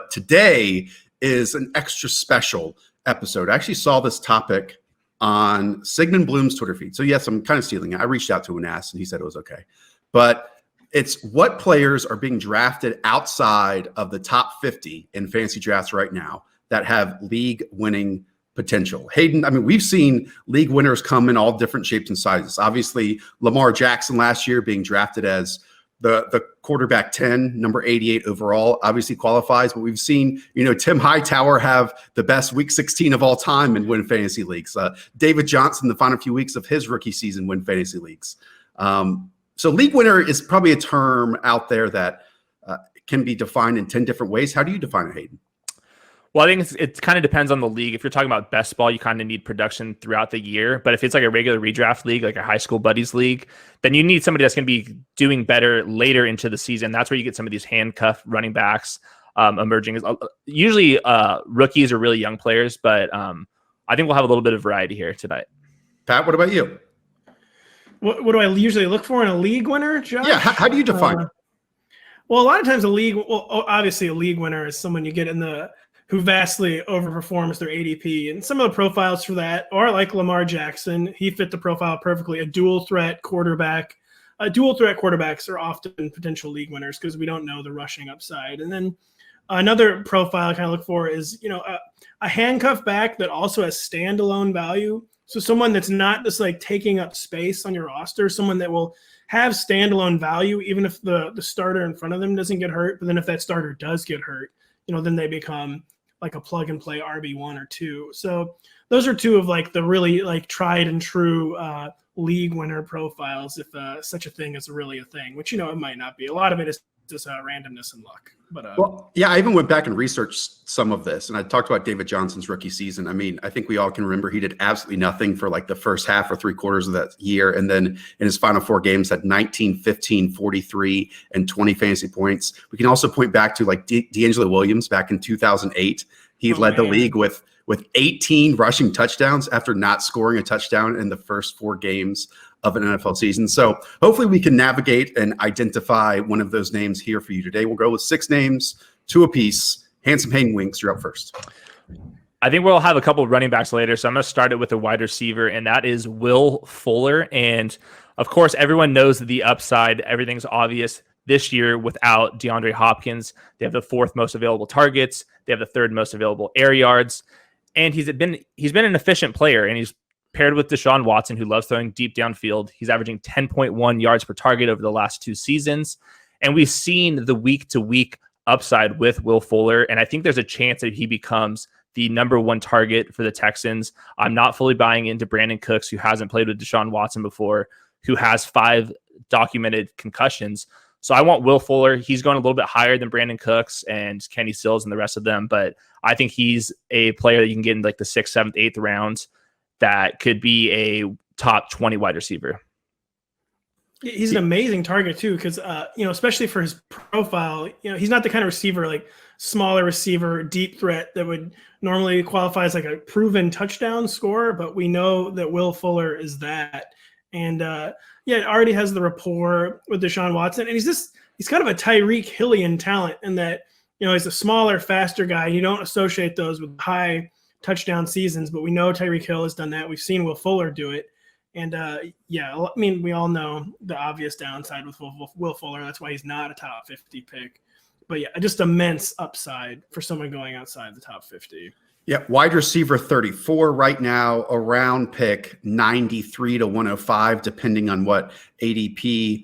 But today is an extra special episode. I actually saw this topic on Sigmund Bloom's Twitter feed. So yes, I'm kind of stealing it. I reached out to him and asked, and he said it was okay. But it's what players are being drafted outside of the top 50 in fantasy drafts right now that have league winning potential. Hayden, I mean, we've seen league winners come in all different shapes and sizes. Obviously, Lamar Jackson last year being drafted as the quarterback 10, number 88 overall, obviously qualifies. But we've seen, Tim Hightower have the best week 16 of all time and win fantasy leagues. David Johnson, the final few weeks of his rookie season, win fantasy leagues. So league winner is probably a term out there that can be defined in 10 different ways. How do you define it, Hayden? Well, I think it kind of depends on the league. If you're talking about best ball, you kind of need production throughout the year. But if it's like a regular redraft league, like a high school buddies league, then you need somebody that's going to be doing better later into the season. That's where you get some of these handcuff running backs emerging. Usually rookies are really young players, but I think we'll have a little bit of variety here tonight. Pat, what about you? What do I usually look for in a league winner, Josh? Yeah, how do you define it? Well, a lot of times obviously a league winner is someone you get who vastly overperforms their ADP. And some of the profiles for that are like Lamar Jackson. He fit the profile perfectly. A dual threat quarterback. Dual threat quarterbacks are often potential league winners because we don't know the rushing upside. And then another profile I kind of look for is, a handcuff back that also has standalone value. So someone that's not just like taking up space on your roster, someone that will have standalone value, even if the starter in front of them doesn't get hurt. But then if that starter does get hurt, then they become like a plug and play RB1 or 2. So those are two of like the really like tried and true league winner profiles, if such a thing is really a thing, which, it might not be. A lot of it is just randomness and luck. But well, yeah, I even went back and researched some of this, and I talked about David Johnson's rookie season. I mean, I think we all can remember he did absolutely nothing for like the first half or 3/4 of that year, and then in his final 4 games had 19, 15, 43, and 20 fantasy points. We can also point back to like D'Angelo Williams back in 2008. He led the league with 18 rushing touchdowns after not scoring a touchdown in the first 4 games of an NFL season. So hopefully we can navigate and identify one of those names here for you today. We'll go with 6 names, 2 apiece. Handsome Hayden Winks, you're up first. I think we'll have a couple of running backs later, so I'm going to start it with a wide receiver, and that is Will Fuller. And, of course, everyone knows the upside. Everything's obvious this year without DeAndre Hopkins. They have the 4th most available targets. They have the 3rd most available air yards. And he's been an efficient player, and he's paired with Deshaun Watson, who loves throwing deep downfield. He's averaging 10.1 yards per target over the last 2 seasons. And we've seen the week-to-week upside with Will Fuller, and I think there's a chance that he becomes the number 1 target for the Texans. I'm not fully buying into Brandon Cooks, who hasn't played with Deshaun Watson before, who has 5 documented concussions. So I want Will Fuller. He's going a little bit higher than Brandon Cooks and Kenny Stills and the rest of them, but I think he's a player that you can get in like the 6th, 7th, 8th rounds that could be a top 20 wide receiver. He's an amazing target too, because especially for his profile, he's not the kind of receiver, like smaller receiver, deep threat that would normally qualify as like a proven touchdown scorer. But we know that Will Fuller is that, and it already has the rapport with Deshaun Watson, and he's kind of a Tyreek Hillian talent in that he's a smaller, faster guy. You don't associate those with high touchdown seasons, but we know Tyreek Hill has done that. We've seen Will Fuller do it. And we all know the obvious downside with Will Fuller. That's why he's not a top 50 pick. But yeah, just immense upside for someone going outside the top 50. Yeah, wide receiver 34 right now, around pick 93 to 105, depending on what ADP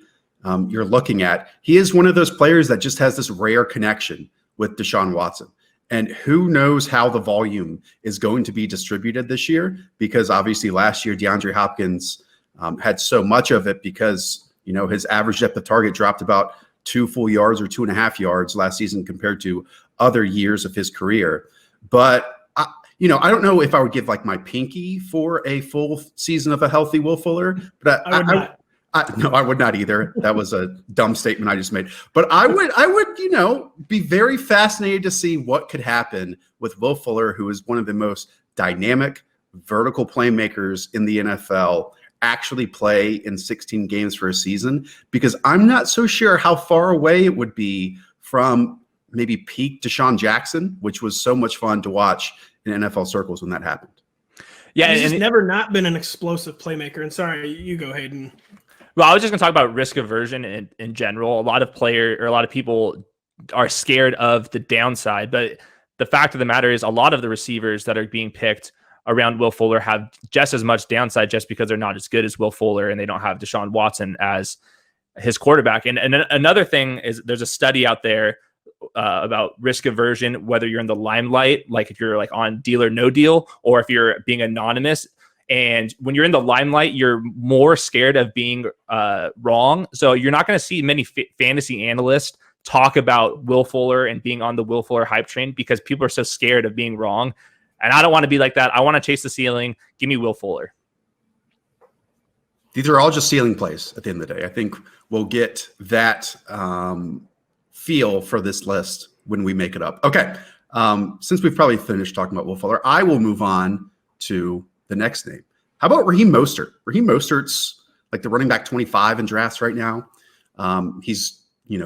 you're looking at. He is one of those players that just has this rare connection with Deshaun Watson. And who knows how the volume is going to be distributed this year, because obviously last year DeAndre Hopkins had so much of it because, his average depth of target dropped about 2 full yards or 2.5 yards last season compared to other years of his career. But, I don't know if I would give like my pinky for a full season of a healthy Will Fuller, but I would not either. That was a dumb statement I just made. But I would, be very fascinated to see what could happen with Will Fuller, who is one of the most dynamic vertical playmakers in the NFL, actually play in 16 games for a season, because I'm not so sure how far away it would be from maybe peak Deshaun Jackson, which was so much fun to watch in NFL circles when that happened. Yeah, he's just never not been an explosive playmaker. And sorry, you go, Hayden. Well, I was just going to talk about risk aversion in general. A lot of people are scared of the downside, but the fact of the matter is a lot of the receivers that are being picked around Will Fuller have just as much downside just because they're not as good as Will Fuller and they don't have Deshaun Watson as his quarterback. And another thing is there's a study out there about risk aversion, whether you're in the limelight, like if you're like on Deal or No Deal, or if you're being anonymous. And when you're in the limelight, you're more scared of being wrong. So you're not going to see many fantasy analysts talk about Will Fuller and being on the Will Fuller hype train because people are so scared of being wrong. And I don't want to be like that. I want to chase the ceiling. Give me Will Fuller. These are all just ceiling plays at the end of the day. I think we'll get that feel for this list when we make it up. Okay. Since we've probably finished talking about Will Fuller, I will move on to the next name. How about Raheem Mostert? Raheem Mostert's like the running back 25 in drafts right now. He's,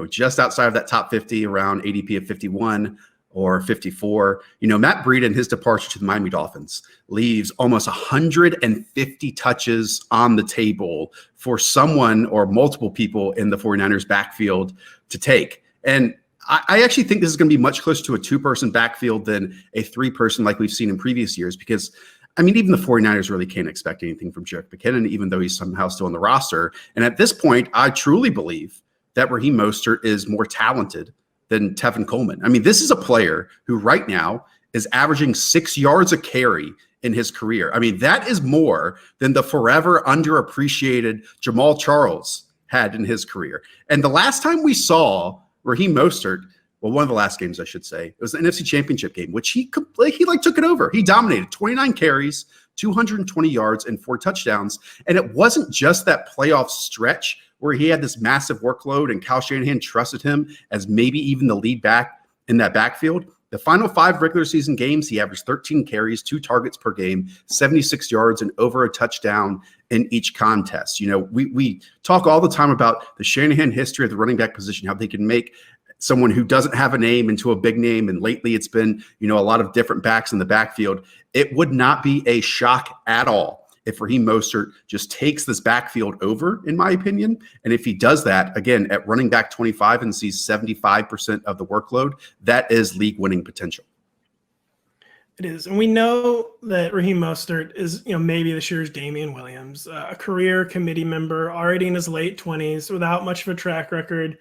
just outside of that top 50, around ADP of 51 or 54. Matt Breida and his departure to the Miami Dolphins leaves almost 150 touches on the table for someone or multiple people in the 49ers backfield to take. And I actually think this is going to be much closer to a two-person backfield than a three-person like we've seen in previous years because, even the 49ers really can't expect anything from Jerick McKinnon, even though he's somehow still on the roster. And at this point, I truly believe that Raheem Mostert is more talented than Tevin Coleman. This is a player who right now is averaging 6 yards a carry in his career. That is more than the forever underappreciated Jamal Charles had in his career. And the last time we saw Raheem Mostert, one of the last games I should say, it was the NFC Championship game, which he took it over. He dominated 29 carries, 220 yards, and 4 touchdowns. And it wasn't just that playoff stretch where he had this massive workload and Kyle Shanahan trusted him as maybe even the lead back in that backfield. The final 5 regular season games, he averaged 13 carries, 2 targets per game, 76 yards, and over a touchdown in each contest. We talk all the time about the Shanahan history of the running back position, how they can make someone who doesn't have a name into a big name. And lately it's been, a lot of different backs in the backfield. It would not be a shock at all if Raheem Mostert just takes this backfield over, in my opinion. And if he does that, again, at running back 25 and sees 75% of the workload, that is league-winning potential. It is. And we know that Raheem Mostert is, maybe this year's Damian Williams, a career committee member already in his late 20s without much of a track record,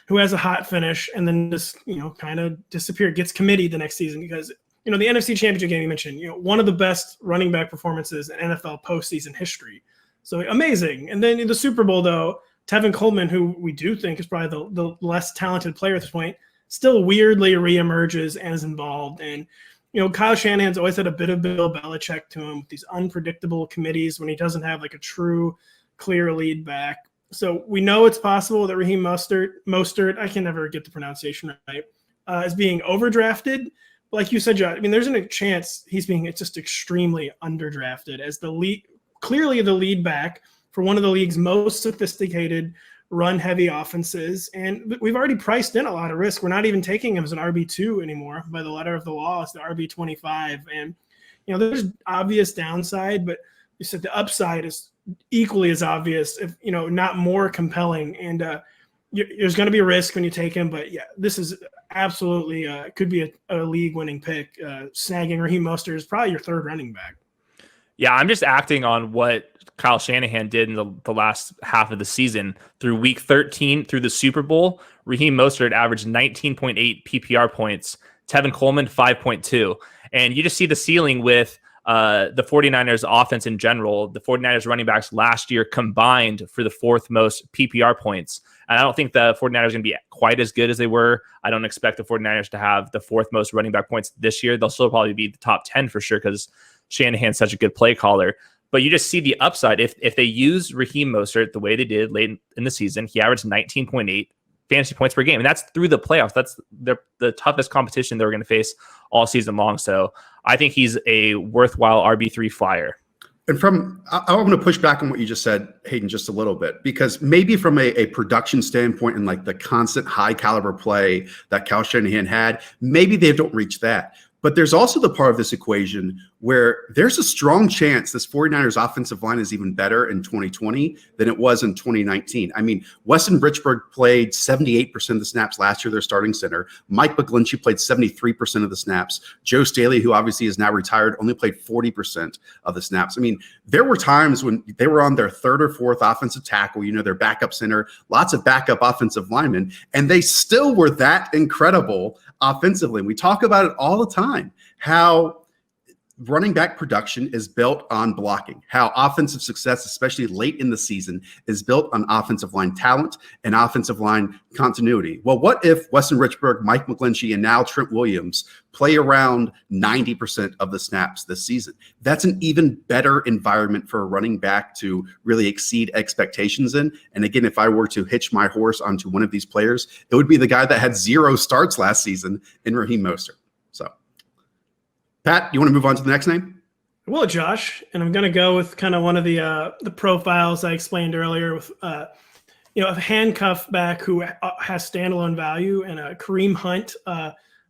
who has a hot finish and then just, kind of disappeared, gets committed the next season because, the NFC Championship game you mentioned, one of the best running back performances in NFL postseason history. So amazing. And then in the Super Bowl, though, Tevin Coleman, who we do think is probably the less talented player at this point, still weirdly reemerges and is involved. And, Kyle Shanahan's always had a bit of Bill Belichick to him with these unpredictable committees when he doesn't have like a true clear lead back. So we know it's possible that Raheem Mostert, I can never get the pronunciation right, is being overdrafted. But like you said, John, there's a chance he's being just extremely underdrafted as clearly the lead back for one of the league's most sophisticated run-heavy offenses. And we've already priced in a lot of risk. We're not even taking him as an RB2 anymore by the letter of the law. It's the RB25. And, there's obvious downside, but you said the upside is equally as obvious, if not more compelling. And there's going to be a risk when you take him, but yeah, this is absolutely could be a league-winning pick. Snagging Raheem Mostert is probably your third running back. Yeah, I'm just acting on what Kyle Shanahan did in the last half of the season. Through week 13, through the Super Bowl, Raheem Mostert averaged 19.8 PPR points, Tevin Coleman 5.2. And you just see the ceiling with the 49ers offense in general. The 49ers running backs last year combined for the 4th most PPR points. And I don't think the 49ers are going to be quite as good as they were. I don't expect the 49ers to have the 4th most running back points this year. They'll still probably be the top 10 for sure because Shanahan's such a good play caller. But you just see the upside. If they use Raheem Mostert the way they did late in the season, he averaged 19.8 fantasy points per game. And that's through the playoffs. That's the toughest competition they're going to face all season long. So I think he's a worthwhile RB3 flyer. And I want to push back on what you just said, Hayden, just a little bit, because maybe from a production standpoint and like the constant high caliber play that Kyle Shanahan had, maybe they don't reach that. But there's also the part of this equation where there's a strong chance this 49ers offensive line is even better in 2020 than it was in 2019. I mean, Weston Richburg played 78% of the snaps last year, their starting center. Mike McGlinchey played 73% of the snaps. Joe Staley, who obviously is now retired, only played 40% of the snaps. I mean, there were times when they were on their third or fourth offensive tackle, their backup center, lots of backup offensive linemen, and they still were that incredible offensively. And we talk about it all the time, how running back production is built on blocking, how offensive success, especially late in the season, is built on offensive line talent and offensive line continuity. Well, what if Weston Richburg, Mike McGlinchey, and now Trent Williams play around 90% of the snaps this season? That's an even better environment for a running back to really exceed expectations in. And again, if I were to hitch my horse onto one of these players, it would be the guy that had 0 starts last season in Raheem Mostert. So, Pat, you want to move on to the next name? Well, Josh, and I'm going to go with kind of one of the profiles I explained earlier with, a handcuff back who has standalone value, and a Kareem Hunt,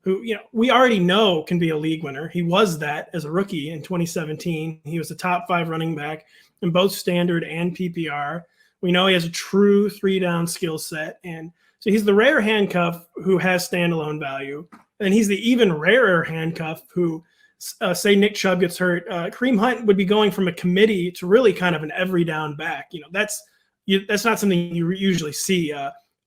who, we already know can be a league winner. He was that as a rookie in 2017. He was a top 5 running back in both standard and PPR. We know he has a true 3-down skill set. And so he's the rare handcuff who has standalone value. And he's the even rarer handcuff who, say Nick Chubb gets hurt, Kareem Hunt would be going from a committee to really kind of an every down back. That's not something you usually see.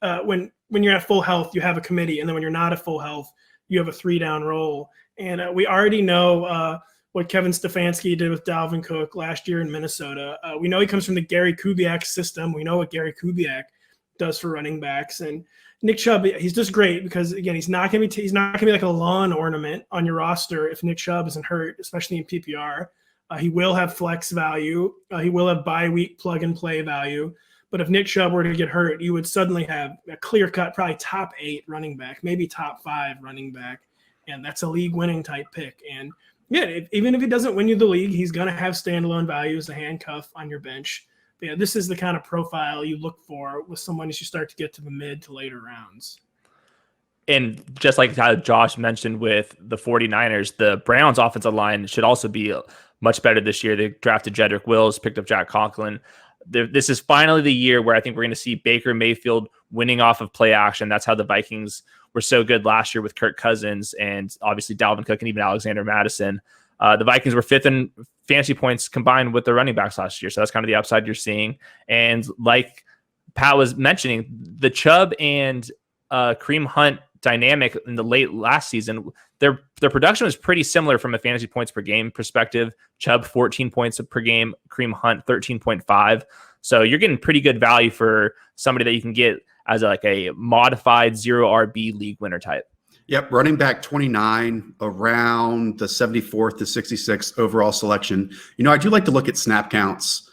When you're at full health, you have a committee, and then when you're not at full health, you have a 3-down role. And we already know what Kevin Stefanski did with Dalvin Cook last year in Minnesota. We know he comes from the Gary Kubiak system. We know what Gary Kubiak does for running backs, and Nick Chubb, he's just great because, again, he's not going to be like a lawn ornament on your roster if Nick Chubb isn't hurt, especially in PPR. He will have flex value. He will have bye-week plug-and-play value. But if Nick Chubb were to get hurt, you would suddenly have a clear-cut, probably top 8 running back, maybe top 5 running back, and that's a league-winning type pick. And, yeah, even if he doesn't win you the league, he's going to have standalone value as a handcuff on your bench. But yeah, this is the kind of profile you look for with someone as you start to get to the mid to later rounds. And just like how Josh mentioned with the 49ers, the Browns offensive line should also be much better this year. They drafted Jedrick Wills, picked up Jack Conklin. This is finally the year where I think we're going to see Baker Mayfield winning off of play action. That's how the Vikings were so good last year with Kirk Cousins and obviously Dalvin Cook and even Alexander Mattison. The Vikings were 5th in fantasy points combined with the running backs last year. So that's kind of the upside you're seeing. And like Pat was mentioning, the Chubb and Kareem Hunt dynamic in the late last season, their production was pretty similar from a fantasy points per game perspective. Chubb 14 points per game, Kareem Hunt 13.5. So you're getting pretty good value for somebody that you can get as a modified 0 RB league winner type. Yep, running back 29, around the 74th to 66th overall selection. I do like to look at snap counts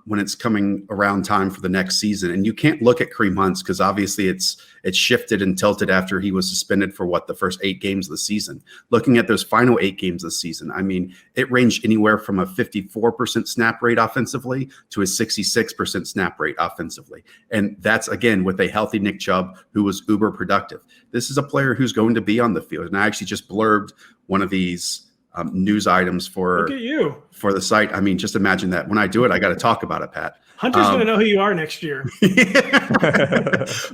when it's coming around time for the next season. And you can't look at Kareem Hunt's because obviously it's shifted and tilted after he was suspended for the first 8 games of the season. Looking at those final 8 games of the season, I mean, it ranged anywhere from a 54% snap rate offensively to a 66% snap rate offensively. And that's, again, with a healthy Nick Chubb who was uber productive. This is a player who's going to be on the field. And I actually just blurbed one of these news items for the site. I mean, just imagine that. When I do it, I got to talk about it, Pat. Hunter's going to know who you are next year.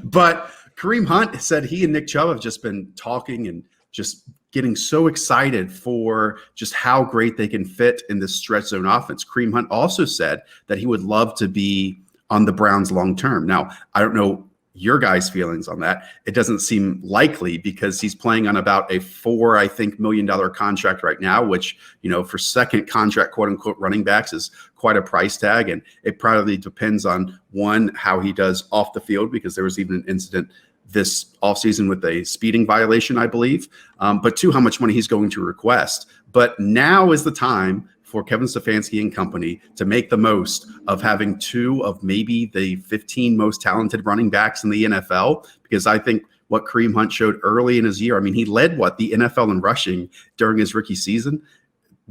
But Kareem Hunt said he and Nick Chubb have just been talking and just getting so excited for just how great they can fit in this stretch zone offense. Kareem Hunt also said that he would love to be on the Browns long term. Now, I don't know your guys' feelings on that. It doesn't seem likely because he's playing on about a $4 million contract right now, which, for second contract, quote unquote, running backs is quite a price tag. And it probably depends on, one, how he does off the field, because there was even an incident this offseason with a speeding violation, I believe. But 2, how much money he's going to request. But now is the time for Kevin Stefanski and company to make the most of having 2 of maybe the 15 most talented running backs in the NFL, because I think what Kareem Hunt showed early in his year, I mean, he led the NFL in rushing during his rookie season.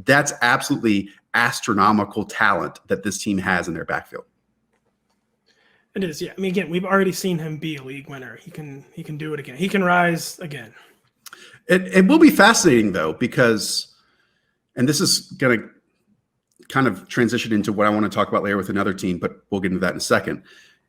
That's absolutely astronomical talent that this team has in their backfield. It is, yeah. I mean, again, we've already seen him be a league winner. He can do it again. He can rise again. It will be fascinating though, because, and this is going to kind of transition into what I want to talk about later with another team, but we'll get into that in a second.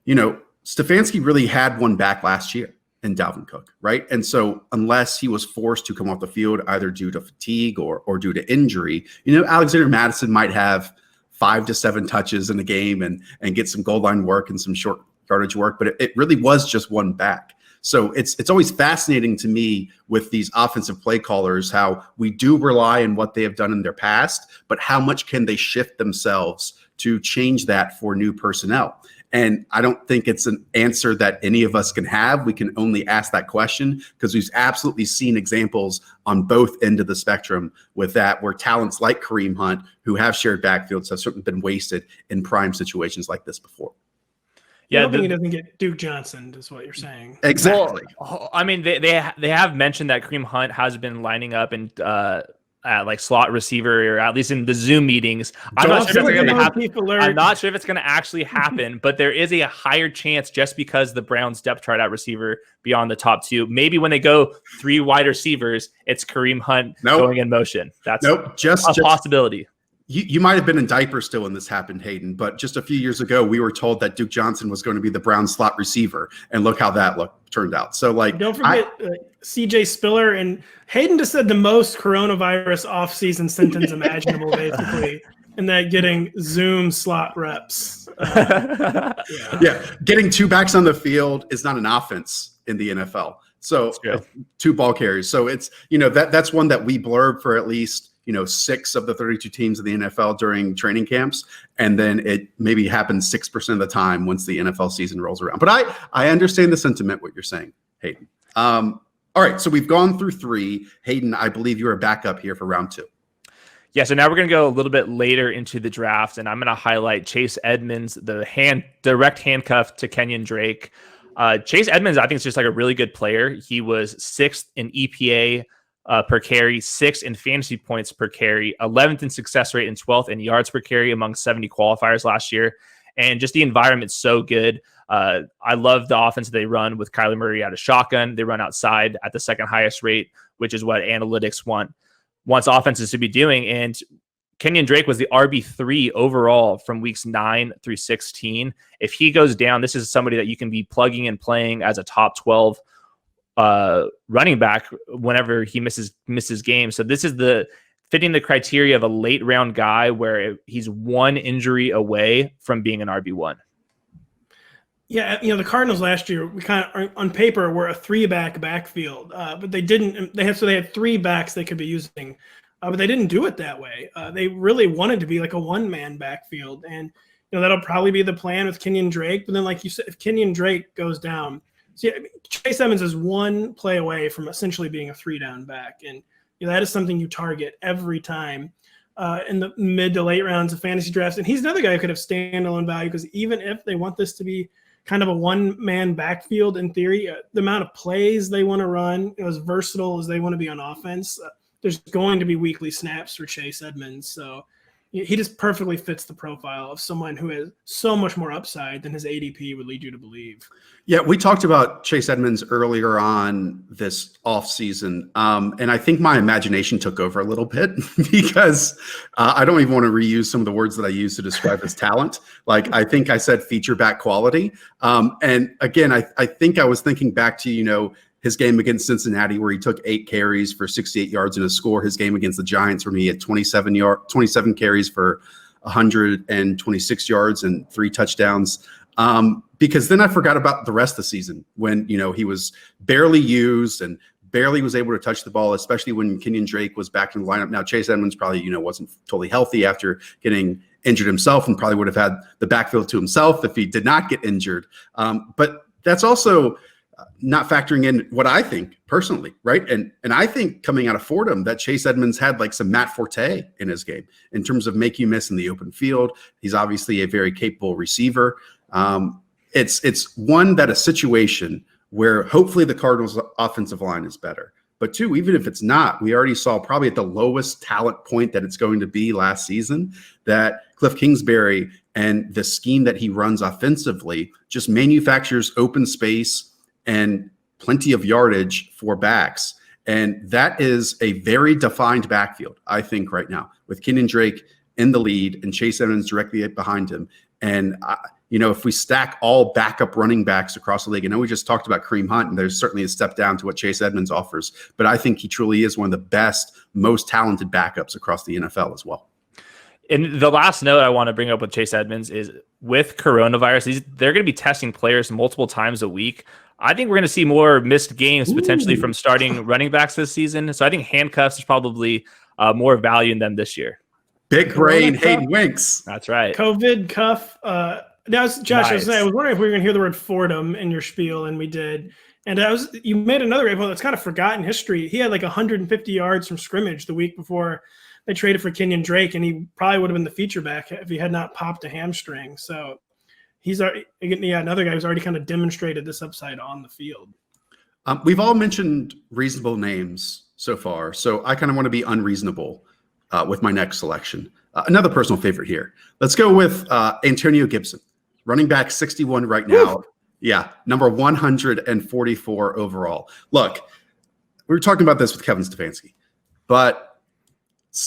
Stefanski really had one back last year in Dalvin Cook, right? And so unless he was forced to come off the field, either due to fatigue or due to injury, Alexander Mattison might have 5 to 7 touches in a game and get some goal line work and some short yardage work, but it really was just one back. So it's always fascinating to me with these offensive play callers, how we do rely on what they have done in their past, but how much can they shift themselves to change that for new personnel? And I don't think it's an answer that any of us can have. We can only ask that question because we've absolutely seen examples on both ends of the spectrum with that, where talents like Kareem Hunt, who have shared backfields, have certainly been wasted in prime situations like this before. Yeah, hoping he doesn't get Duke Johnson is what you're saying. Exactly. Well, I mean, they have mentioned that Kareem Hunt has been lining up and at like slot receiver, or at least in the Zoom meetings. I'm not sure if it's going to happen. I'm not sure if it's going to actually happen, but there is a higher chance just because the Browns depth chart at receiver beyond the top 2. Maybe when they go 3 wide receivers, it's Kareem Hunt going in motion. That's just a possibility. You might have been in diapers still when this happened, Hayden, but just a few years ago, we were told that Duke Johnson was going to be the Browns slot receiver, and look how that turned out. So, don't forget CJ Spiller, and Hayden just said the most coronavirus offseason sentence imaginable, basically, and that getting Zoom slot reps. Getting 2 backs on the field is not an offense in the NFL. So 2 ball carriers. So it's that's one that we blurb for at least 6 of the 32 teams of the NFL during training camps. And then it maybe happens 6% of the time once the NFL season rolls around. But I understand the sentiment, what you're saying, Hayden. All right. So we've gone through 3. Hayden, I believe you are back up here for round 2. Yeah. So now we're going to go a little bit later into the draft, and I'm going to highlight Chase Edmonds, the direct handcuff to Kenyon Drake. Chase Edmonds, I think, is just like a really good player. He was 6th in EPA per carry, 6th in fantasy points per carry, 11th in success rate, and 12th in yards per carry among 70 qualifiers last year. And just the environment's so good. I love the offense they run with Kyler Murray out of shotgun. They run outside at the 2nd highest rate, which is what analytics wants offenses to be doing. And Kenyon Drake was the RB3 overall from weeks 9 through 16. If he goes down, this is somebody that you can be plugging and playing as a top 12 running back whenever he misses games. So this is fitting the criteria of a late round guy where he's 1 injury away from being an RB1. Yeah, the Cardinals last year, we kind of on paper were a 3-back backfield, but they didn't. They had 3 backs they could be using, but they didn't do it that way. They really wanted to be like a 1-man backfield, and that'll probably be the plan with Kenyon Drake. But then, like you said, if Kenyon Drake goes down, Chase Edmonds is 1 play away from essentially being a 3-down back, and that is something you target every time in the mid to late rounds of fantasy drafts. And he's another guy who could have standalone value, because even if they want this to be kind of a 1-man backfield in theory, the amount of plays they want to run, as versatile as they want to be on offense, there's going to be weekly snaps for Chase Edmonds. So he just perfectly fits the profile of someone who has so much more upside than his ADP would lead you to believe. Yeah, we talked about Chase Edmonds earlier on this offseason, and I think my imagination took over a little bit because I don't even want to reuse some of the words that I used to describe his talent. Like, I think I said feature back quality. And again, I think I was thinking back to, his game against Cincinnati, where he took 8 carries for 68 yards and a score. His game against the Giants, where he had 27 carries for 126 yards and 3 touchdowns. Because then I forgot about the rest of the season when, he was barely used and barely was able to touch the ball, especially when Kenyon Drake was back in the lineup. Now, Chase Edmonds probably, wasn't totally healthy after getting injured himself, and probably would have had the backfield to himself if he did not get injured. But that's also not factoring in what I think personally, right? And I think coming out of Fordham that Chase Edmonds had like some Matt Forte in his game in terms of make you miss in the open field. He's obviously a very capable receiver. It's a situation where hopefully the Cardinals offensive line is better. But two, even if it's not, we already saw probably at the lowest talent point that it's going to be last season that Cliff Kingsbury and the scheme that he runs offensively just manufactures open space and plenty of yardage for backs. And that is a very defined backfield, I think, right now, with Kenyon Drake in the lead and Chase Edmonds directly behind him. And, if we stack all backup running backs across the league, I know we just talked about Kareem Hunt, and there's certainly a step down to what Chase Edmonds offers, but I think he truly is one of the best, most talented backups across the NFL as well. And the last note I want to bring up with Chase Edmonds is with coronavirus, they're going to be testing players multiple times a week. I think we're going to see more missed games potentially from starting running backs this season. So I think handcuffs is probably more value in them this year. Big brain, Hayden Winks. That's right. COVID cuff. That was Josh. Nice. I was wondering if we were going to hear the word Fordham in your spiel, and we did. And you made another great point that's kind of forgotten history. He had like 150 yards from scrimmage the week before they traded for Kenyon Drake, and he probably would have been the feature back if he had not popped a hamstring. So he's another guy who's already kind of demonstrated this upside on the field. We've all mentioned reasonable names so far, so I kind of want to be unreasonable with my next selection. Another personal favorite here. Let's go with Antonio Gibson, running back 61 right now. Woo! Yeah, number 144 overall. Look, we were talking about this with Kevin Stefanski, but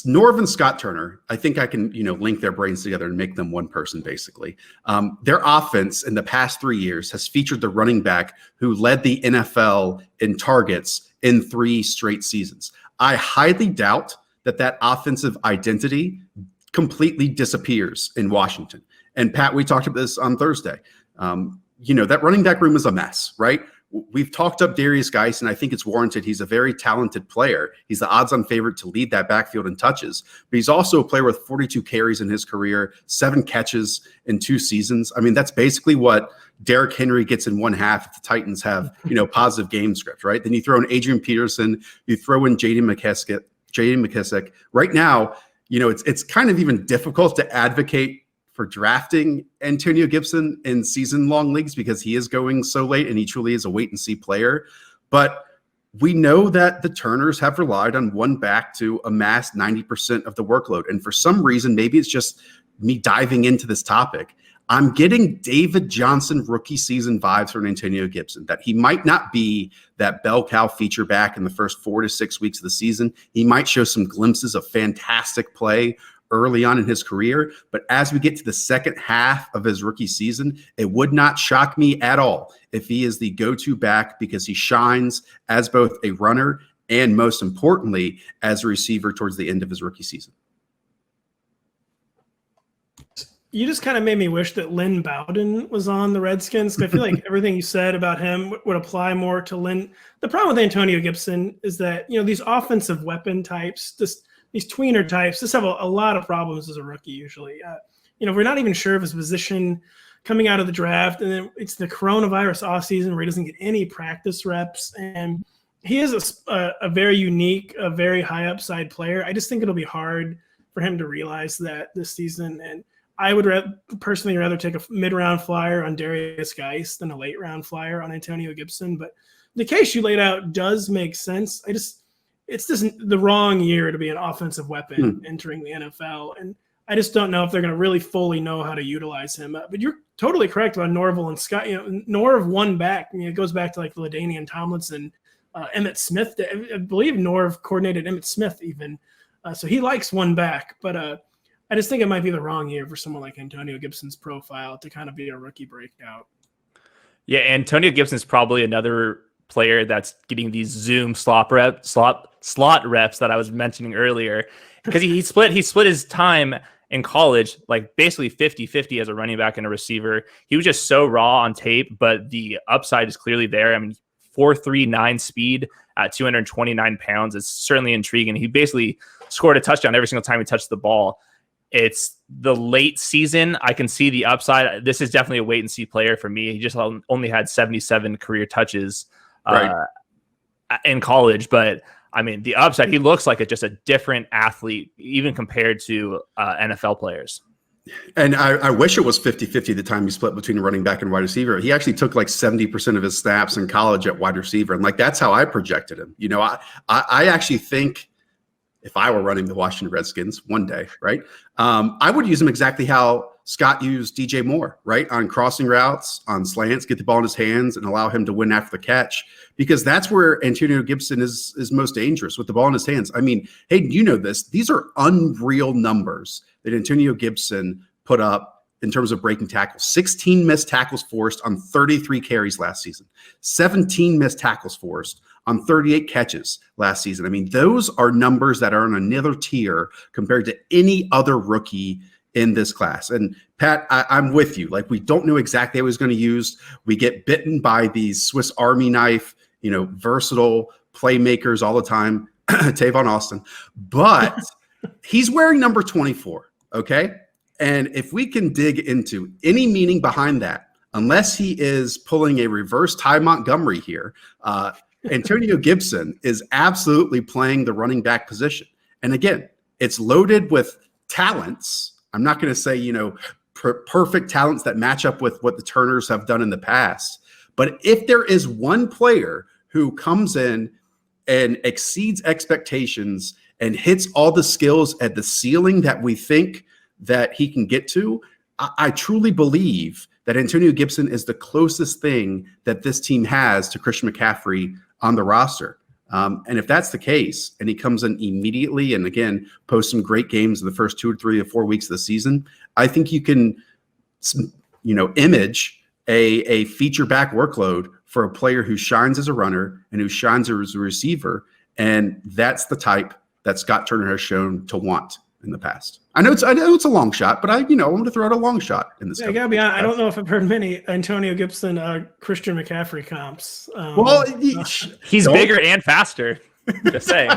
Norv and Scott Turner, I think I can, link their brains together and make them one person, basically. Their offense in the past 3 years has featured the running back who led the NFL in targets in 3 straight seasons. I highly doubt that offensive identity completely disappears in Washington. And Pat, we talked about this on Thursday. That running back room is a mess, right? We've talked up Darius Geis, and I think it's warranted. He's a very talented player. He's the odds-on favorite to lead that backfield in touches. But he's also a player with 42 carries in his career, 7 catches in 2 seasons. I mean, that's basically what Derrick Henry gets in one half if the Titans have, positive game script, right? Then you throw in Adrian Peterson, you throw in J.D. McKissick. Right now, it's kind of even difficult to advocate for drafting Antonio Gibson in season-long leagues because he is going so late and he truly is a wait-and-see player. But we know that the Turners have relied on one back to amass 90% of the workload. And for some reason, maybe it's just me diving into this topic, I'm getting David Johnson rookie season vibes from Antonio Gibson, that he might not be that bell cow feature back in the first 4 to 6 weeks of the season. He might show some glimpses of fantastic play early on in his career, but as we get to the second half of his rookie season, it would not shock me at all if he is the go-to back because he shines as both a runner and, most importantly, as a receiver towards the end of his rookie season. You just kind of made me wish that Lynn Bowden was on the Redskins, because I feel like everything you said about him would apply more to Lynn. The problem with Antonio Gibson is that, these offensive weapon types, these tweener types, just have a lot of problems as a rookie usually. We're not even sure of his position coming out of the draft, and then it's the coronavirus offseason where he doesn't get any practice reps, and he is a very unique, a very high upside player. I just think it'll be hard for him to realize that this season, and I would personally rather take a mid-round flyer on Darius Geis than a late-round flyer on Antonio Gibson. But the case you laid out does make sense. It's just the wrong year to be an offensive weapon entering the NFL. And I just don't know if they're going to really fully know how to utilize him. But you're totally correct about Norville and Scott. Norv won back. It goes back to like LaDainian Tomlinson, Emmitt Smith. I believe Norv coordinated Emmitt Smith even. So he likes one back. But I just think it might be the wrong year for someone like Antonio Gibson's profile to kind of be a rookie breakout. Yeah, Antonio Gibson's probably another player that's getting these Zoom slot reps that I was mentioning earlier, because he split his time in college like basically 50-50 as a running back and a receiver. He was just so raw on tape, but the upside is clearly there. I mean, 4.39 speed at 229 pounds is certainly intriguing. He basically scored a touchdown every single time he touched the ball. It's the late season. I can see the upside. This is definitely a wait and see player for me. He just only had 77 career touches in college, but I mean, the upside, he looks like just a different athlete, even compared to NFL players. And I wish it was 50-50 the time he split between running back and wide receiver. He actually took like 70% of his snaps in college at wide receiver. And like, that's how I projected him. You know, I actually think if I were running the Washington Redskins one day, right, I would use him exactly how Scott used DJ Moore, right, on crossing routes, on slants, get the ball in his hands and allow him to win after the catch, because that's where Antonio Gibson is most dangerous, with the ball in his hands. I mean, Hayden, you know this. These are unreal numbers that Antonio Gibson put up in terms of breaking tackles. 16 missed tackles forced on 33 carries last season. 17 missed tackles forced on 38 catches last season. I mean, those are numbers that are on another tier compared to any other rookie in this class. And Pat, I'm with you. Like, we don't know exactly how he's going to use. We get bitten by these Swiss Army knife, you know, versatile playmakers all the time, Tavon Austin, but he's wearing number 24. Okay. And if we can dig into any meaning behind that, unless he is pulling a reverse Ty Montgomery here, Antonio Gibson is absolutely playing the running back position. And again, it's loaded with talents. I'm not going to say, you know, perfect talents that match up with what the Turners have done in the past. But if there is one player who comes in and exceeds expectations and hits all the skills at the ceiling that we think that he can get to, I truly believe that Antonio Gibson is the closest thing that this team has to Christian McCaffrey on the roster. And if that's the case, and he comes in immediately and again posts some great games in the first 2 or 3 or 4 weeks of the season, I think you can, you know, image a feature back workload for a player who shines as a runner and who shines as a receiver. And that's the type that Scott Turner has shown to want in the past. I know it's a long shot, but I want to throw out a long shot in this. Yeah, I gotta be honest, I don't know if I've heard many Antonio Gibson, Christian McCaffrey comps. Well, he's bigger and faster. Just saying,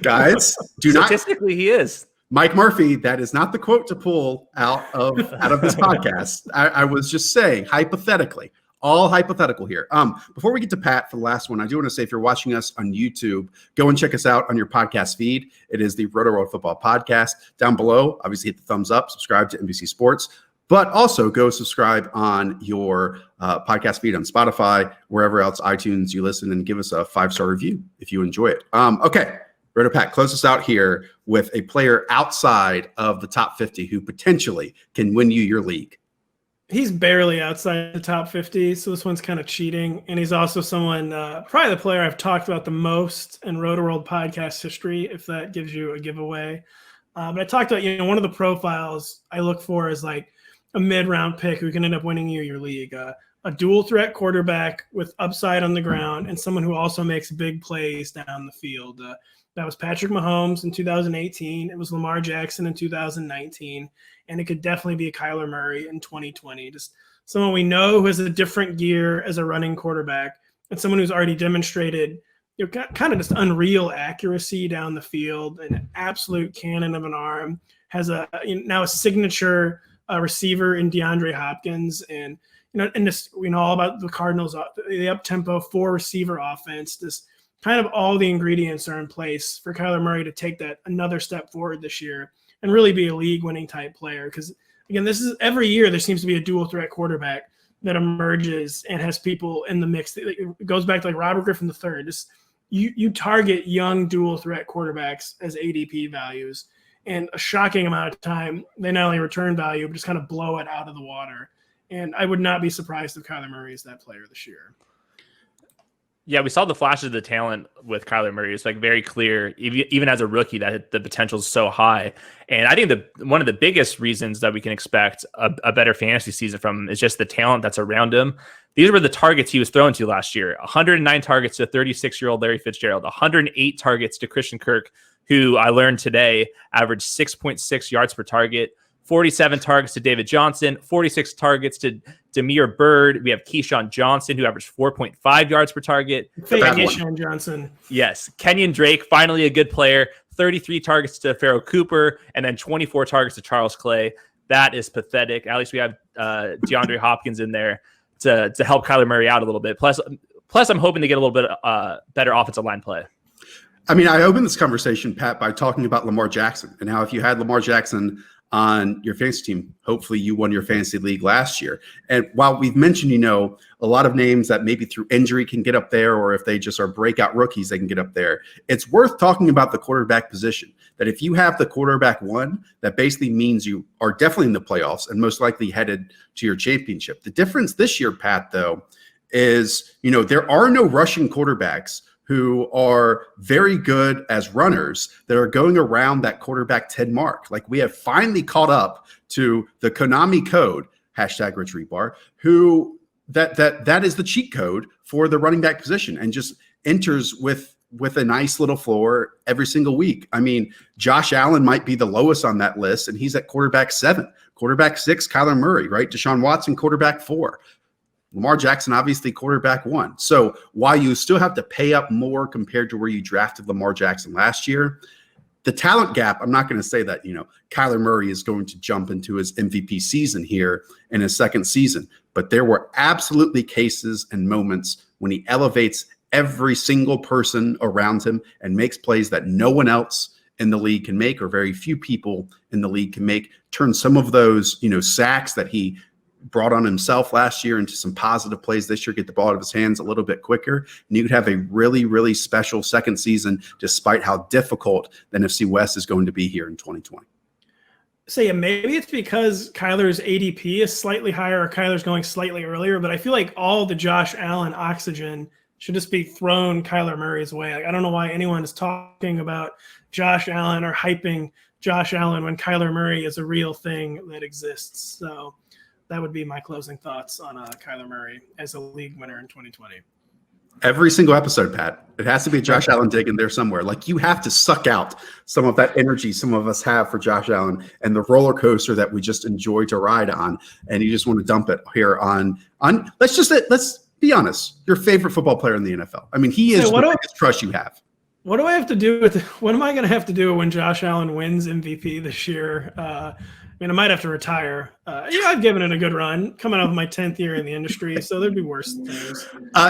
guys, statistically he is. Mike Murphy, that is not the quote to pull out of this podcast. I was just saying, hypothetically, all hypothetical here. Before we get to Pat for the last one, I do want to say, if you're watching us on YouTube, go and check us out on your podcast feed. It is the Rotoworld Football Podcast. Down below, obviously hit the thumbs up, subscribe to NBC Sports, but also go subscribe on your podcast feed on Spotify, wherever else, iTunes, you listen, and give us a 5-star review if you enjoy it. Okay, Roto Pat, close us out here with a player outside of the top 50 who potentially can win you your league. He's barely outside the top 50, so this one's kind of cheating. And he's also someone, probably the player I've talked about the most in Rotoworld podcast history, if that gives you a giveaway. But I talked about, one of the profiles I look for is like a mid-round pick who can end up winning you your league. A dual threat quarterback with upside on the ground and someone who also makes big plays down the field. That was Patrick Mahomes in 2018. It was Lamar Jackson in 2019. And it could definitely be a Kyler Murray in 2020. Just someone we know who has a different gear as a running quarterback, and someone who's already demonstrated kind of just unreal accuracy down the field, an absolute cannon of an arm, has now a signature receiver in DeAndre Hopkins. And, and just, we know all about the Cardinals, the up-tempo 4-receiver offense. Just kind of all the ingredients are in place for Kyler Murray to take that another step forward this year and really be a league-winning type player. Because, again, this is every year there seems to be a dual-threat quarterback that emerges and has people in the mix. It goes back to like Robert Griffin III. Just you target young dual-threat quarterbacks as ADP values, and a shocking amount of time they not only return value but just kind of blow it out of the water. And I would not be surprised if Kyler Murray is that player this year. Yeah, we saw the flashes of the talent with Kyler Murray. It's like very clear, even as a rookie, that the potential is so high. And I think one of the biggest reasons that we can expect a better fantasy season from him is just the talent that's around him. These were the targets he was thrown to last year. 109 targets to 36-year-old Larry Fitzgerald, 108 targets to Christian Kirk, who I learned today averaged 6.6 yards per target, 47 targets to David Johnson, 46 targets to Damiere Byrd. We have Keyshawn Johnson, who averaged 4.5 yards per target. Keyshawn Johnson. Yes. Kenyon Drake, finally a good player. 33 targets to Pharaoh Cooper, and then 24 targets to Charles Clay. That is pathetic. At least we have DeAndre Hopkins in there to help Kyler Murray out a little bit. Plus, I'm hoping to get a little bit better offensive line play. I mean, I opened this conversation, Pat, by talking about Lamar Jackson and how if you had Lamar Jackson on your fantasy team. Hopefully you won your fantasy league last year. And while we've mentioned, a lot of names that maybe through injury can get up there, or if they just are breakout rookies, they can get up there. It's worth talking about the quarterback position, that if you have the quarterback one, that basically means you are definitely in the playoffs and most likely headed to your championship. The difference this year, Pat, though, is, there are no rushing quarterbacks who are very good as runners that are going around that quarterback 10 mark. Like, we have finally caught up to the Konami code, #RichRebar, who that is the cheat code for the running back position and just enters with a nice little floor every single week. I mean, Josh Allen might be the lowest on that list, and he's at quarterback 7. Quarterback 6, Kyler Murray, right? Deshaun Watson, quarterback 4. Lamar Jackson, obviously quarterback 1. So while you still have to pay up more compared to where you drafted Lamar Jackson last year, the talent gap, I'm not going to say that, Kyler Murray is going to jump into his MVP season here in his second season, but there were absolutely cases and moments when he elevates every single person around him and makes plays that no one else in the league can make, or very few people in the league can make, turn some of those, sacks that he brought on himself last year into some positive plays this year, get the ball out of his hands a little bit quicker. And you could have a really, really special second season, despite how difficult the NFC West is going to be here in 2020. So yeah, maybe it's because Kyler's ADP is slightly higher or Kyler's going slightly earlier, but I feel like all the Josh Allen oxygen should just be thrown Kyler Murray's way. Like, I don't know why anyone is talking about Josh Allen or hyping Josh Allen when Kyler Murray is a real thing that exists. So that would be my closing thoughts on Kyler Murray as a league winner in 2020. Every single episode, Pat, it has to be Josh Allen dig in there somewhere. Like, you have to suck out some of that energy some of us have for Josh Allen and the roller coaster that we just enjoy to ride on. And you just want to dump it here on let's be honest, your favorite football player in the NFL. I mean, he is the biggest crush you have. What do I have to do with what am I going to have to do when Josh Allen wins MVP this year? I might have to retire. I've given it a good run coming out of my 10th year in the industry, so there'd be worse things.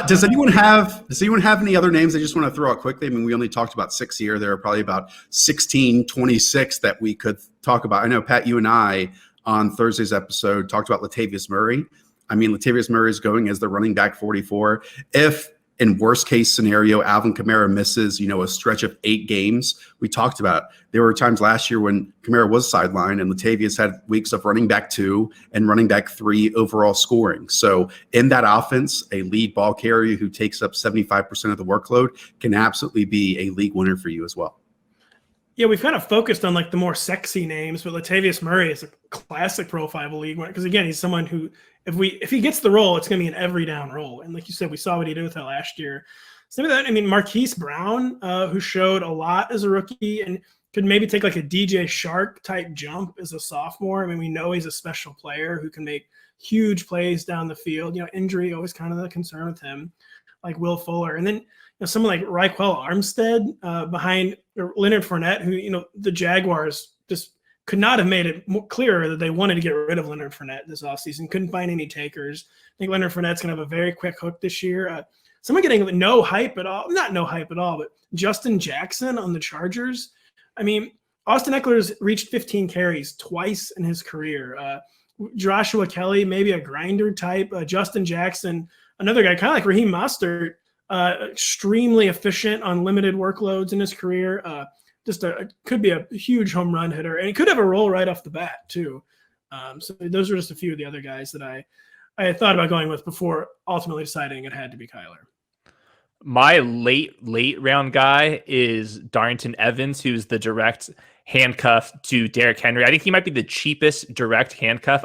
Does anyone have any other names I just want to throw out quickly? I mean, we only talked about 6 here. There are probably about 16, 26 that we could talk about. I know, Pat, you and I on Thursday's episode talked about Latavius Murray. I mean, Latavius Murray is going as the running back 44. If in worst case scenario, Alvin Kamara misses, a stretch of 8 games, we talked about it. There were times last year when Kamara was sidelined and Latavius had weeks of running back 2 and running back 3 overall scoring. So in that offense, a lead ball carrier who takes up 75% of the workload can absolutely be a league winner for you as well. Yeah, we've kind of focused on like the more sexy names, but Latavius Murray is a classic profile of a league winner because, again, he's someone who, if he gets the role, it's going to be an every down role. And like you said, we saw what he did with that last year. Some of that, Marquise Brown, who showed a lot as a rookie and could maybe take like a DJ Shark type jump as a sophomore. We know he's a special player who can make huge plays down the field. Injury always kind of the concern with him, like Will Fuller. And then someone like Raquel Armstead behind Leonard Fournette, who, the Jaguars just could not have made it more clearer that they wanted to get rid of Leonard Fournette this offseason. Couldn't find any takers. I think Leonard Fournette's going to have a very quick hook this year. Someone getting no hype at all, not no hype at all, but Justin Jackson on the Chargers. Austin Eckler's reached 15 carries twice in his career. Joshua Kelly, maybe a grinder type. Justin Jackson, another guy, kind of like Raheem Mostert, extremely efficient on limited workloads in his career. Could be a huge home run hitter, and he could have a role right off the bat too. So those are just a few of the other guys that I had thought about going with before ultimately deciding it had to be Kyler. My late round guy is Daugherty Evans, who's the direct handcuff to Derrick Henry. I think he might be the cheapest direct handcuff.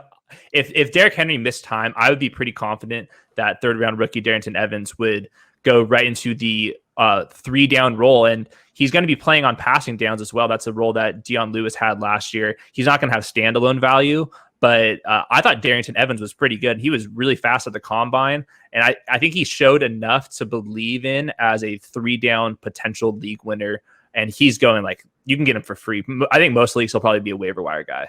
If Derrick Henry missed time, I would be pretty confident that third round rookie Daugherty Evans would go right into the 3-down role, and he's going to be playing on passing downs as well. That's a role that Dion Lewis had last year. He's not going to have standalone value, but I thought Daugherty Evans was pretty good. He was really fast at the combine, and I think he showed enough to believe in as a 3-down potential league winner, and he's going like, you can get him for free. I think most leagues he'll probably be a waiver wire guy.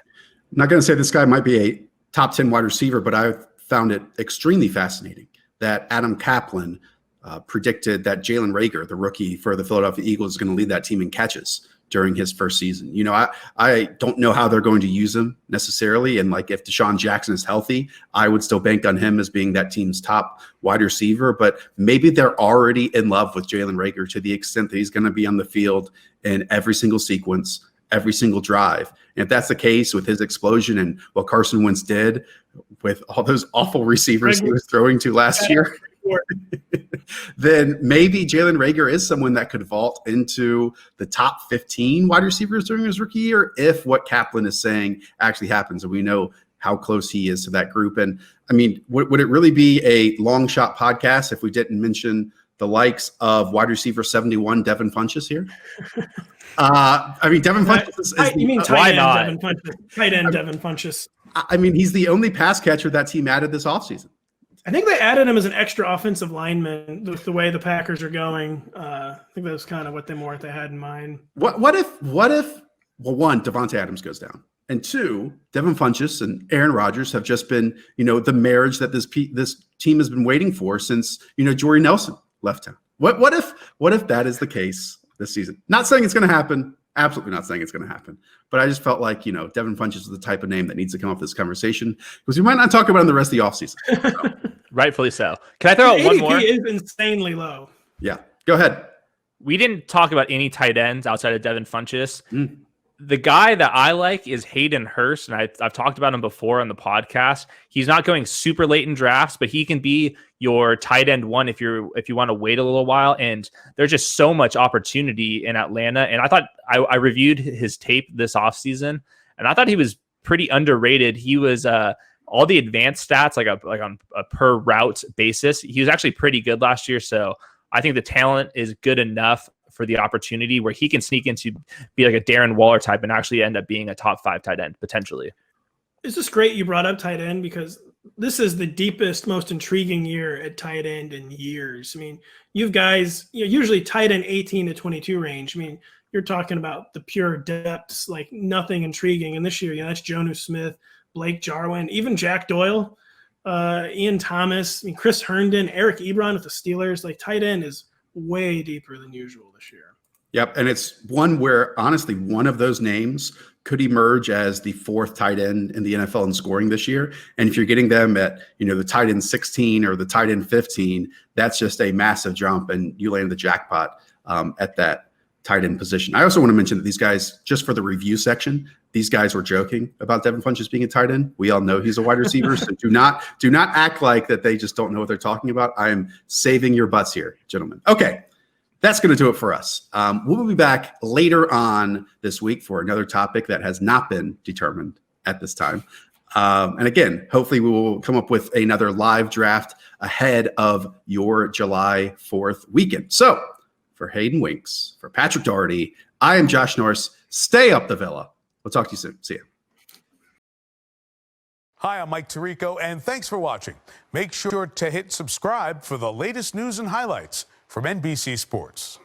I'm not going to say this guy might be a top 10 wide receiver, but I found it extremely fascinating that Adam Kaplan predicted that Jalen Reagor, the rookie for the Philadelphia Eagles, is going to lead that team in catches during his first season. You know, I don't know how they're going to use him necessarily. And like if Deshaun Jackson is healthy, I would still bank on him as being that team's top wide receiver. But maybe they're already in love with Jalen Reagor to the extent that he's going to be on the field in every single sequence, every single drive. And if that's the case with his explosion and what Carson Wentz did with all those awful receivers he was throwing to last year, then maybe Jalen Reagor is someone that could vault into the top 15 wide receivers during his rookie year if what Kaplan is saying actually happens. And we know how close he is to that group. And I mean, would it really be a long shot podcast if we didn't mention the likes of wide receiver 71, Devin Funchess here? I mean, Devin Funchess is you mean why not? Devin Funchess? Tight end Devin Funchess. I mean, he's the only pass catcher that team added this offseason. I think they added him as an extra offensive lineman with the way the Packers are going. I think that was kind of what they had in mind. What if well, one, Devontae Adams goes down, and two, Devin Funchess and Aaron Rodgers have just been, you know, the marriage that this team has been waiting for since, you know, Jordy Nelson left town. What if that is the case this season? Not saying it's going to happen. Absolutely not saying it's going to happen. But I just felt like, you know, Devin Funchess is the type of name that needs to come up this conversation because we might not talk about it in the rest of the offseason. So. Rightfully so. Can I throw out one more? ADP is insanely low. Yeah, go ahead. We didn't talk about any tight ends outside of Devin Funchess. The guy that I like is Hayden Hurst, and I've talked about him before on the podcast. He's not going super late in drafts, but he can be your tight end one if you want to wait a little while. And there's just so much opportunity in Atlanta. And I thought I reviewed his tape this offseason, and I thought he was pretty underrated. He was all the advanced stats, like on a per route basis. He was actually pretty good last year. So I think the talent is good enough for the opportunity where he can sneak into be like a Darren Waller type and actually end up being a top 5 tight end potentially. It's just great you brought up tight end because this is the deepest, most intriguing year at tight end in years. I mean, you've guys, usually tight end 18 to 22 range. I mean, you're talking about the pure depths, like nothing intriguing. And this year, that's Jonnu Smith, Blake Jarwin, even Jack Doyle, Ian Thomas, I mean, Chris Herndon, Eric Ebron with the Steelers. Like tight end is way deeper than usual this year. Yep. And it's one where honestly, one of those names could emerge as the 4th tight end in the NFL in scoring this year. And if you're getting them at, you know, the tight end 16 or the tight end 15, that's just a massive jump and you land the jackpot at that tight end position. I also want to mention that these guys, just for the review section, these guys were joking about Devin Funchess being a tight end. We all know he's a wide receiver. So do not act like that they just don't know what they're talking about. I am saving your butts here, gentlemen. Okay. That's going to do it for us. We'll be back later on this week for another topic that has not been determined at this time. And again, hopefully we will come up with another live draft ahead of your July 4th weekend. So for Hayden Winks, for Patrick Daugherty, I am Josh Norris. Stay up the villa. We'll talk to you soon. See you. Hi, I'm Mike Tirico, and thanks for watching. Make sure to hit subscribe for the latest news and highlights from NBC Sports.